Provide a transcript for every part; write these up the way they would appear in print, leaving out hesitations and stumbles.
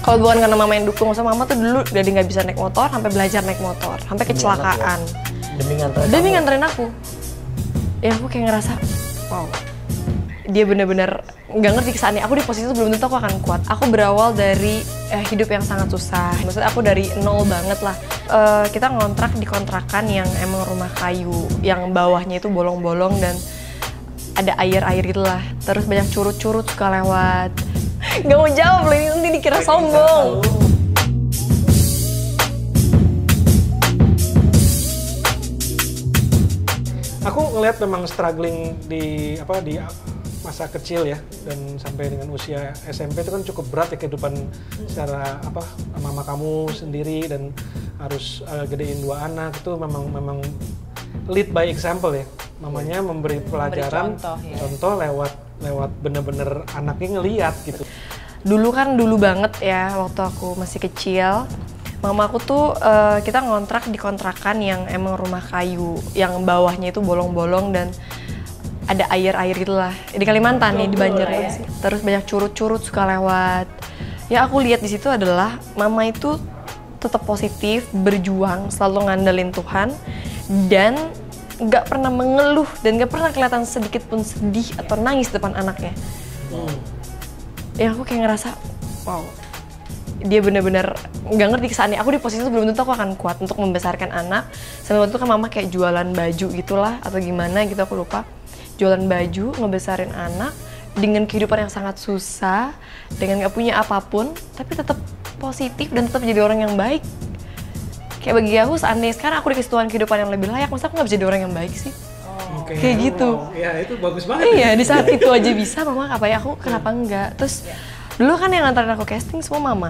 Kalau bukan karena mama yang dukung, sama mama tuh dulu dari nggak bisa naik motor sampai belajar naik motor, sampai kecelakaan. Demi nganterin aku. Ya aku kayak ngerasa, wow, dia bener-bener nggak ngerti kesannya. Aku di posisi itu belum tentu aku akan kuat. Aku berawal dari hidup yang sangat susah. Maksudnya aku dari nol banget lah. Kita ngontrak di kontrakan yang emang rumah kayu, yang bawahnya itu bolong-bolong dan ada air-air gitu lah. Terus banyak curut-curut suka lewat. Gak mau jawab loh, ini nanti dikira sombong. Aku ngeliat memang struggling di masa kecil ya, dan sampai dengan usia SMP itu kan cukup berat ya kehidupan secara mama kamu sendiri dan harus gedein 2 anak. Itu memang lead by example ya, mamanya memberi pelajaran, contoh lewat bener-bener anaknya ngeliat gitu. Dulu banget ya, waktu aku masih kecil, mama aku tuh kita ngontrak di kontrakan yang emang rumah kayu, yang bawahnya itu bolong-bolong dan ada air-air gitu lah. Di Kalimantan nih, di Banjar ya. Terus banyak curut-curut suka lewat. Ya aku lihat di situ adalah mama itu tetap positif, berjuang, selalu ngandelin Tuhan, dan nggak pernah mengeluh dan nggak pernah kelihatan sedikit pun sedih atau nangis depan anaknya. Ya aku kayak ngerasa, wow, dia bener-bener nggak ngerti kesannya. Aku di posisi itu belum tentu aku akan kuat untuk membesarkan anak. Sampai waktu itu kan mama kayak jualan baju gitulah atau gimana gitu, aku lupa. Jualan baju, ngebesarin anak dengan kehidupan yang sangat susah, dengan nggak punya apapun, tapi tetap positif dan tetap jadi orang yang baik. Kayak bagi aku, seandainya sekarang aku dikasih Tuhan kehidupan yang lebih layak, masa aku nggak bisa jadi orang yang baik sih? Kayak gitu. Ya itu bagus banget. Iya, di saat itu aja bisa, mama apa ya, aku kenapa enggak? Terus dulu kan yang nganterin aku casting semua mama.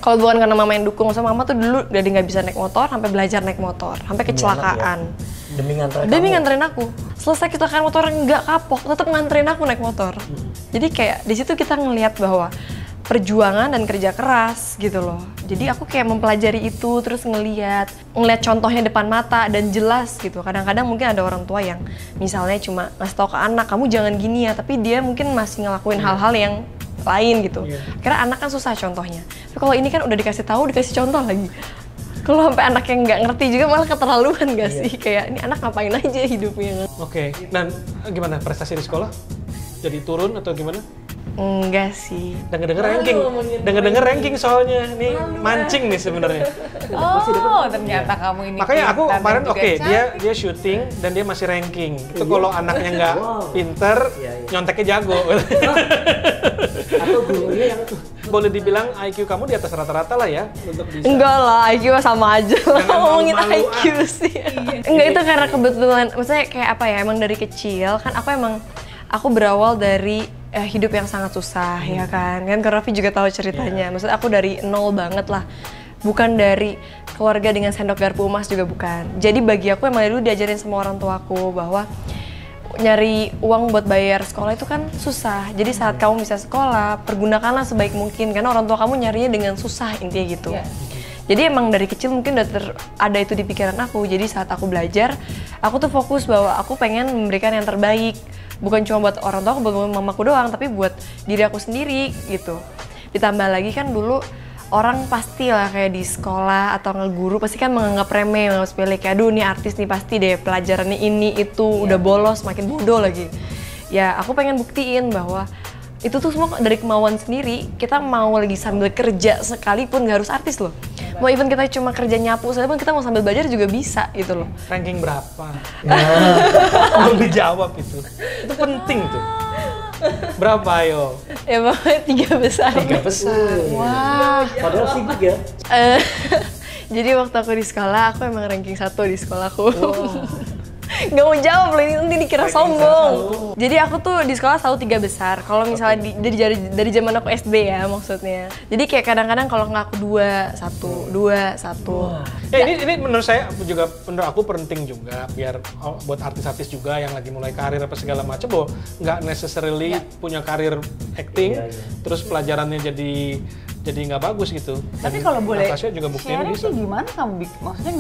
Kalau bukan karena mama yang dukung, sama mama tuh dulu dari nggak bisa naik motor sampai belajar naik motor, sampai kecelakaan. Demi nganterin aku. Selesai kecelakaan motor nggak kapok, tetap nganterin aku naik motor. Jadi kayak di situ kita ngelihat bahwa perjuangan dan kerja keras gitu loh. Jadi aku kayak mempelajari itu, terus ngelihat contohnya depan mata dan jelas gitu. Kadang-kadang mungkin ada orang tua yang misalnya cuma ngasih tau ke anak, kamu jangan gini ya, tapi dia mungkin masih ngelakuin hal-hal yang lain gitu. Karena anak kan susah contohnya. Tapi kalau ini kan udah dikasih tahu, dikasih contoh lagi. Kalau sampai anak yang nggak ngerti juga malah keterlaluan gak sih? Kayak ini anak ngapain aja hidupnya. Oke, dan gimana prestasi di sekolah? Jadi turun atau gimana? Enggak sih. Denger-denger ranking soalnya. Nih mancing nih sebenarnya. Oh, ternyata kamu ini. Makanya aku kemarin dia syuting dan dia masih ranking. Itu kalau anaknya nggak pinter, nyonteknya jago. Atau gurunya yang boleh dibilang IQ kamu di atas rata-rata lah ya untuk bisa. Enggak lah, IQ sama aja lah. Ngomongin IQ sih. Enggak, itu karena kebetulan, maksudnya kayak apa ya, emang dari kecil kan aku berawal dari hidup yang sangat susah ya kan Kak Raffi juga tahu ceritanya. Maksudnya aku dari nol banget lah, bukan dari keluarga dengan sendok garpu emas juga bukan. Jadi bagi aku emang dulu diajarin sama orang tuaku bahwa nyari uang buat bayar sekolah itu kan susah. Jadi saat kamu bisa sekolah, pergunakanlah sebaik mungkin karena orang tua kamu nyarinya dengan susah, intinya gitu. Jadi emang dari kecil mungkin udah ada itu di pikiran aku. Jadi saat aku belajar, aku tuh fokus bahwa aku pengen memberikan yang terbaik. Bukan cuma buat orang tua aku, buat mamaku doang, tapi buat diri aku sendiri gitu. Ditambah lagi kan dulu orang pasti lah kayak di sekolah atau ngeguru pasti kan menganggap remeh, menganggap sepele, kayak aduh nih artis nih pasti deh pelajarannya ini itu udah bolos, makin bodoh lagi. Ya aku pengen buktiin bahwa itu tuh semua dari kemauan sendiri. Kita mau lagi sambil kerja sekalipun, gak harus artis loh. Mau even kita cuma kerja nyapu saja pun kita mau sambil belajar juga bisa gitu loh. Ranking berapa? Belum dijawab itu. Itu penting tuh. Berapa ayo? Ya pokoknya 3 besar. 3 besar. Wah. Padahal sibuk ya. Jadi waktu aku di sekolah, aku emang ranking 1 di sekolahku. Gak mau jawab loh, ini nanti dikira sombong. Jadi aku tuh di sekolah selalu 3 besar. Kalau misalnya dari zaman aku SD ya maksudnya. Jadi kayak kadang-kadang kalau nggak aku 2, 1. Ya ini menurut saya juga, menurut aku penting juga biar buat artis-artis juga yang lagi mulai karir apa segala macam, bahwa nggak necessarily punya karir acting, terus pelajarannya jadi nggak bagus gitu. Tapi kalau boleh Natasha juga buktiin bisa. Gimana kamu maksudnya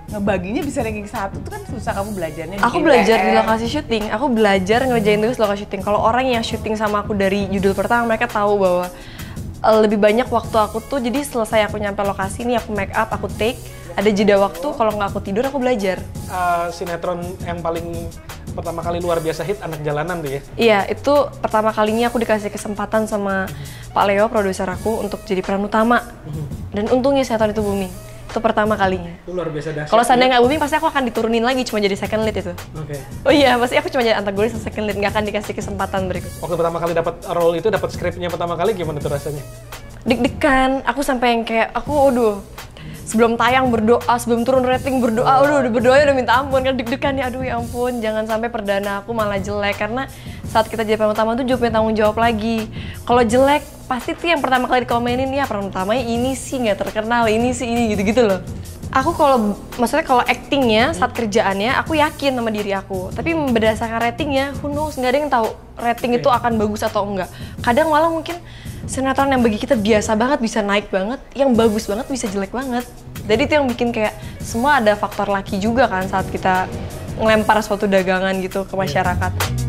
ngebaginya bisa ranking 1 tuh kan susah, kamu belajarnya. Aku belajar di lokasi syuting, aku belajar ngerjain tugas lokasi syuting. Kalau orang yang syuting sama aku dari judul pertama, mereka tahu bahwa lebih banyak waktu aku tuh, jadi selesai aku nyampe lokasi nih, aku make up, aku take, ada jeda waktu, kalau nggak aku tidur aku belajar. Sinetron yang paling pertama kali luar biasa hit Anak Jalanan tuh ya? Iya, itu pertama kalinya aku dikasih kesempatan sama Pak Leo, produser aku, untuk jadi peran utama. Dan untungnya sinetron itu booming. Itu pertama kalinya. Itu luar biasa dahsyat. Kalau seandainya nggak booming, pasti aku akan diturunin lagi, cuma jadi second lead itu. Oke. Oh iya, pasti aku cuma jadi antagonis atau second lead, nggak akan dikasih kesempatan berikut. Waktu pertama kali dapat role itu, dapat skripnya pertama kali, gimana tuh rasanya? Deg-degan, aku sampai yang kayak, sebelum tayang berdoa, sebelum turun rating berdoa, udah berdoanya udah minta ampun, kan deg-degan ya, aduh ya ampun, jangan sampai perdana aku malah jelek, karena saat kita jadi peran utama tuh juga punya tanggung jawab lagi. Kalau jelek, pasti tuh yang pertama kali dikomenin, ya peran utamanya ini sih nggak terkenal, ini sih ini, gitu-gitu loh. Aku maksudnya kalau actingnya, saat kerjaannya, aku yakin sama diri aku. Tapi berdasarkan ratingnya, who knows, nggak ada yang tahu rating itu akan bagus atau enggak. Kadang malah mungkin sinetron yang bagi kita biasa banget bisa naik banget, yang bagus banget bisa jelek banget. Jadi itu yang bikin kayak semua ada faktor laki juga kan saat kita ngelempar suatu dagangan gitu ke masyarakat.